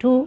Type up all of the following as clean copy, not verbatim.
2,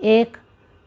1,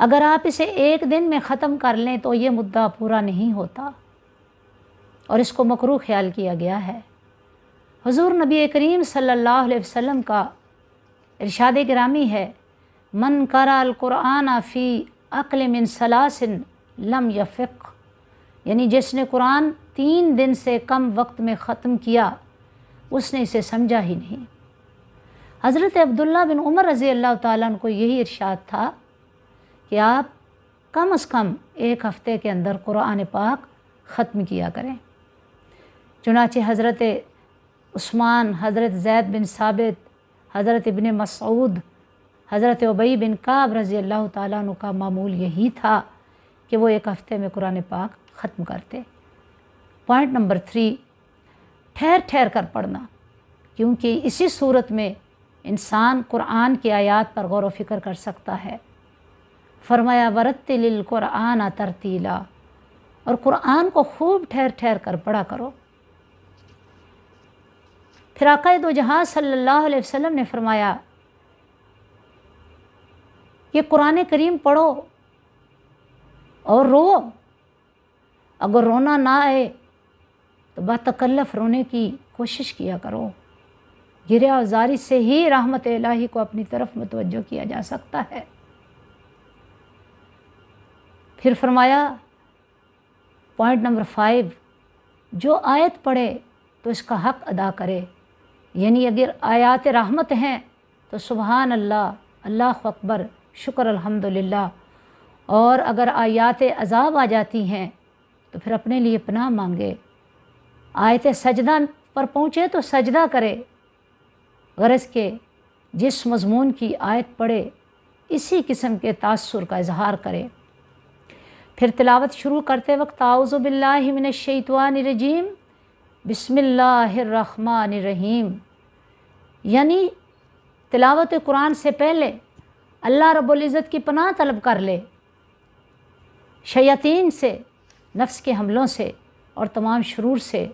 اگر آپ اسے ایک دن میں ختم کر لیں تو یہ مدعا پورا نہیں ہوتا اور اس کو مکروہ خیال کیا گیا ہے۔ حضور نبی کریم صلی اللہ علیہ وسلم کا ارشاد گرامی ہے، من قرأ القرآن فی اقل من ثلاث لم یفق، یعنی جس نے قرآن 3 دن سے کم وقت میں ختم کیا اس نے اسے سمجھا ہی نہیں۔ حضرت عبداللہ بن عمر رضی اللہ تعالیٰ عنہ کو یہی ارشاد تھا کہ آپ کم از کم 1 ہفتے کے اندر قرآن پاک ختم کیا کریں۔ چنانچہ حضرت عثمان، حضرت زید بن ثابت، حضرت ابن مسعود، حضرت ابی بن کعب رضی اللہ تعالیٰ عنہ کا معمول یہی تھا کہ وہ 1 ہفتے میں قرآن پاک ختم کرتے۔ پوائنٹ نمبر 3، ٹھہر ٹھہر کر پڑھنا، کیونکہ اسی صورت میں انسان قرآن کی آیات پر غور و فکر کر سکتا ہے۔ فرمایا ورتل القرآن ترتیلا، اور قرآن کو خوب ٹھہر ٹھہر کر پڑھا کرو۔ پھر آقا دو جہاں صلی اللہ علیہ وسلم نے فرمایا کہ قرآن کریم پڑھو اور رو، اگر رونا نہ آئے تو باتکلف رونے کی کوشش کیا کرو۔ گریہ و زاری سے ہی رحمت الہی کو اپنی طرف متوجہ کیا جا سکتا ہے۔ پھر فرمایا پوائنٹ نمبر 5، جو آیت پڑھے تو اس کا حق ادا کرے، یعنی اگر آیات رحمت ہیں تو سبحان اللہ، اللہ اکبر، شکر الحمدللہ، اور اگر آیات عذاب آ جاتی ہیں تو پھر اپنے لیے پناہ مانگے۔ آیت سجدہ پر پہنچے تو سجدہ کرے، غرض کہ جس مضمون کی آیت پڑھے اسی قسم کے تاثر کا اظہار کرے۔ پھر تلاوت شروع کرتے وقت اعوذ باللہ من الشیطان الرجیم بسم اللہ الرحمن الرحیم، یعنی تلاوت قرآن سے پہلے اللہ رب العزت کی پناہ طلب کر لے شیاطین سے، نفس کے حملوں سے اور تمام شرور سے،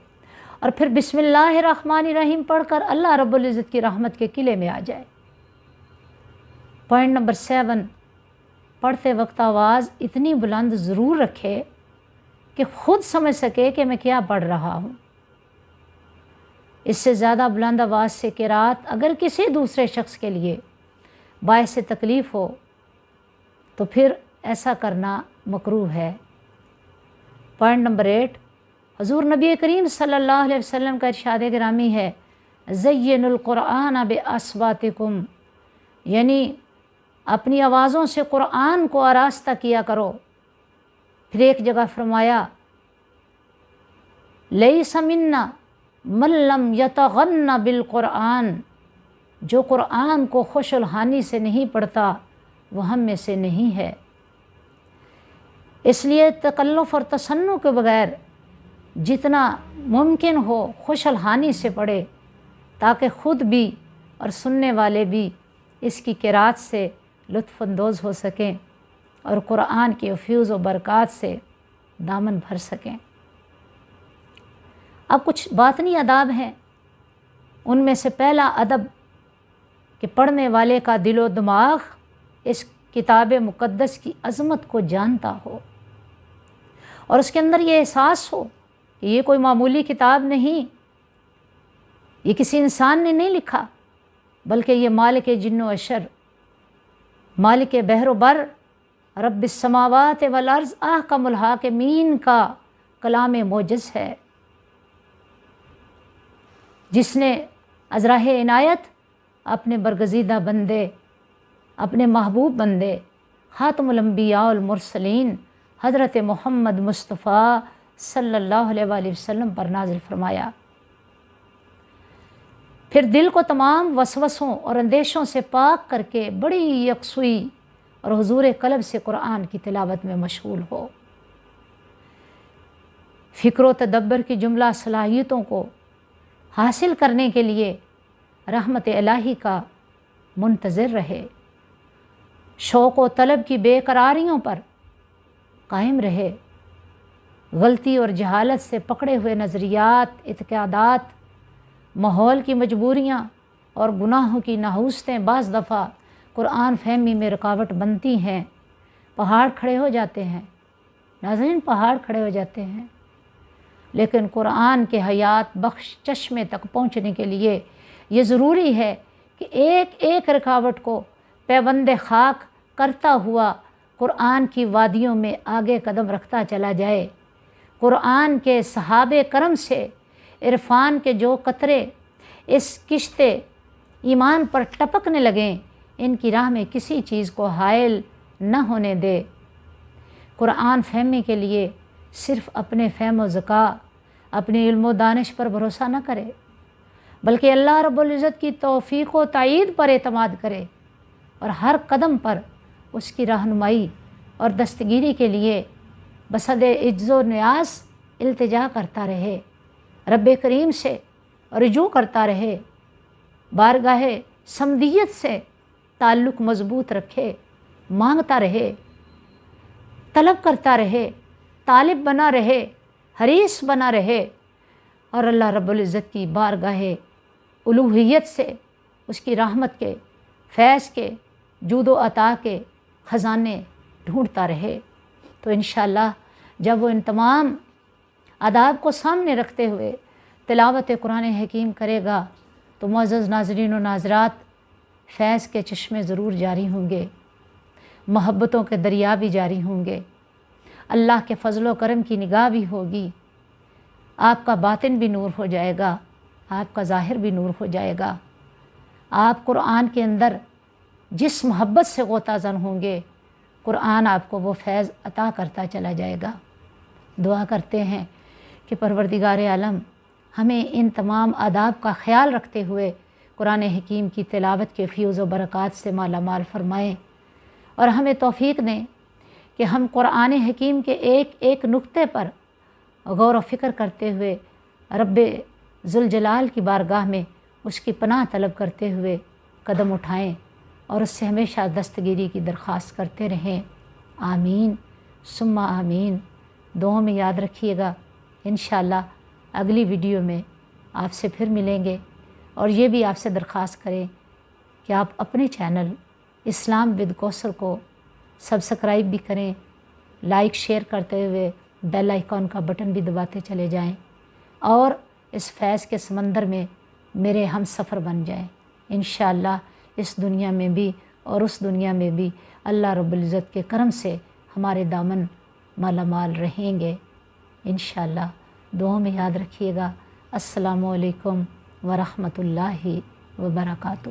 اور پھر بسم اللہ الرحمن الرحیم پڑھ کر اللہ رب العزت کی رحمت کے قلعے میں آ جائے۔ پوائنٹ نمبر 7، پڑھتے وقت آواز اتنی بلند ضرور رکھے کہ خود سمجھ سکے کہ میں کیا پڑھ رہا ہوں۔ اس سے زیادہ بلند آواز سے قرات اگر کسی دوسرے شخص کے لیے باعث تکلیف ہو تو پھر ایسا کرنا مکروہ ہے۔ پوائنٹ نمبر 8، حضور نبی کریم صلی اللہ علیہ وسلم کا ارشاد گرامی ہے زین القرآن باصواتکم، یعنی اپنی آوازوں سے قرآن کو آراستہ کیا کرو۔ پھر ایک جگہ فرمایا لیس منا من لم یتغن بالقرآن، جو قرآن کو خوش الحانی سے نہیں پڑھتا وہ ہم میں سے نہیں ہے۔ اس لیے تکلف اور تصنع کے بغیر جتنا ممکن ہو خوش الحانی سے پڑھے تاکہ خود بھی اور سننے والے بھی اس کی قرات سے لطف اندوز ہو سکیں اور قرآن کی فیوز و برکات سے دامن بھر سکیں۔ اب کچھ باطنی آداب ہیں، ان میں سے پہلا ادب کہ پڑھنے والے کا دل و دماغ اس کتاب مقدس کی عظمت کو جانتا ہو اور اس کے اندر یہ احساس ہو کہ یہ کوئی معمولی کتاب نہیں، یہ کسی انسان نے نہیں لکھا، بلکہ یہ مالک جن و عشر، مالک بحر و بر، رب السماوات والارض احکم الحاکمین کا کلام معجز ہے، جس نے ازراہ عنایت اپنے برگزیدہ بندے، اپنے محبوب بندے خاتم الانبیاء والمرسلین حضرت محمد مصطفیٰ صلی اللہ علیہ وآلہ وسلم پر نازل فرمایا۔ پھر دل کو تمام وسوسوں اور اندیشوں سے پاک کر کے بڑی یکسوئی اور حضور قلب سے قرآن کی تلاوت میں مشغول ہو۔ فکر و تدبر کی جملہ صلاحیتوں کو حاصل کرنے کے لیے رحمت الہی کا منتظر رہے، شوق و طلب کی بے قراریوں پر قائم رہے، غلطی اور جہالت سے پکڑے ہوئے نظریات، اعتقادات، ماحول کی مجبوریاں اور گناہوں کی نحوستیں بعض دفعہ قرآن فہمی میں رکاوٹ بنتی ہیں، پہاڑ کھڑے ہو جاتے ہیں، ناظرین پہاڑ کھڑے ہو جاتے ہیں، لیکن قرآن کے حیات بخش چشمے تک پہنچنے کے لیے یہ ضروری ہے کہ ایک ایک رکاوٹ کو پیوند خاک کرتا ہوا قرآن کی وادیوں میں آگے قدم رکھتا چلا جائے۔ قرآن کے صحابہ کرم سے عرفان کے جو قطرے اس کشت ایمان پر ٹپکنے لگیں، ان کی راہ میں کسی چیز کو حائل نہ ہونے دے۔ قرآن فہمی کے لیے صرف اپنے فہم و ذکا، اپنی علم و دانش پر بھروسہ نہ کرے، بلکہ اللہ رب العزت کی توفیق و تائید پر اعتماد کرے اور ہر قدم پر اس کی رہنمائی اور دستگیری کے لیے بصد عجز و نیاز التجا کرتا رہے، رب کریم سے رجوع کرتا رہے، بارگاہ صمدیت سے تعلق مضبوط رکھے، مانگتا رہے، طلب کرتا رہے، طالب بنا رہے، حریص بنا رہے، اور اللہ رب العزت کی بارگاہ الوہیت سے اس کی رحمت کے، فیض کے، جود و عطا کے خزانے ڈھونڈتا رہے۔ تو انشاءاللہ جب وہ ان تمام آداب کو سامنے رکھتے ہوئے تلاوت قرآن حکیم کرے گا تو معزز ناظرین و ناظرات، فیض کے چشمے ضرور جاری ہوں گے، محبتوں کے دریا بھی جاری ہوں گے، اللہ کے فضل و کرم کی نگاہ بھی ہوگی، آپ کا باطن بھی نور ہو جائے گا، آپ کا ظاہر بھی نور ہو جائے گا۔ آپ قرآن کے اندر جس محبت سے غوطہ زن ہوں گے، قرآن آپ کو وہ فیض عطا کرتا چلا جائے گا۔ دعا کرتے ہیں کہ پروردگار عالم ہمیں ان تمام آداب کا خیال رکھتے ہوئے قرآن حکیم کی تلاوت کے فیوز و برکات سے مالا مال فرمائیں، اور ہمیں توفیق دیں کہ ہم قرآن حکیم کے ایک ایک نقطے پر غور و فکر کرتے ہوئے رب ذوالجلال کی بارگاہ میں اس کی پناہ طلب کرتے ہوئے قدم اٹھائیں اور اس سے ہمیشہ دستگیری کی درخواست کرتے رہیں۔ آمین ثم آمین۔ دعاؤں میں یاد رکھیے گا، انشاءاللہ اگلی ویڈیو میں آپ سے پھر ملیں گے، اور یہ بھی آپ سے درخواست کریں کہ آپ اپنے چینل اسلام ود کوثر کو سبسکرائب بھی کریں، لائک شیئر کرتے ہوئے بیل آئیکن کا بٹن بھی دباتے چلے جائیں، اور اس فیض کے سمندر میں میرے ہم سفر بن جائیں۔ انشاءاللہ اس دنیا میں بھی اور اس دنیا میں بھی اللہ رب العزت کے کرم سے ہمارے دامن مالا مال رہیں گے انشاءاللہ۔ دعاؤں میں یاد رکھیے گا۔ السلام علیکم ورحمۃ اللہ وبرکاتہ۔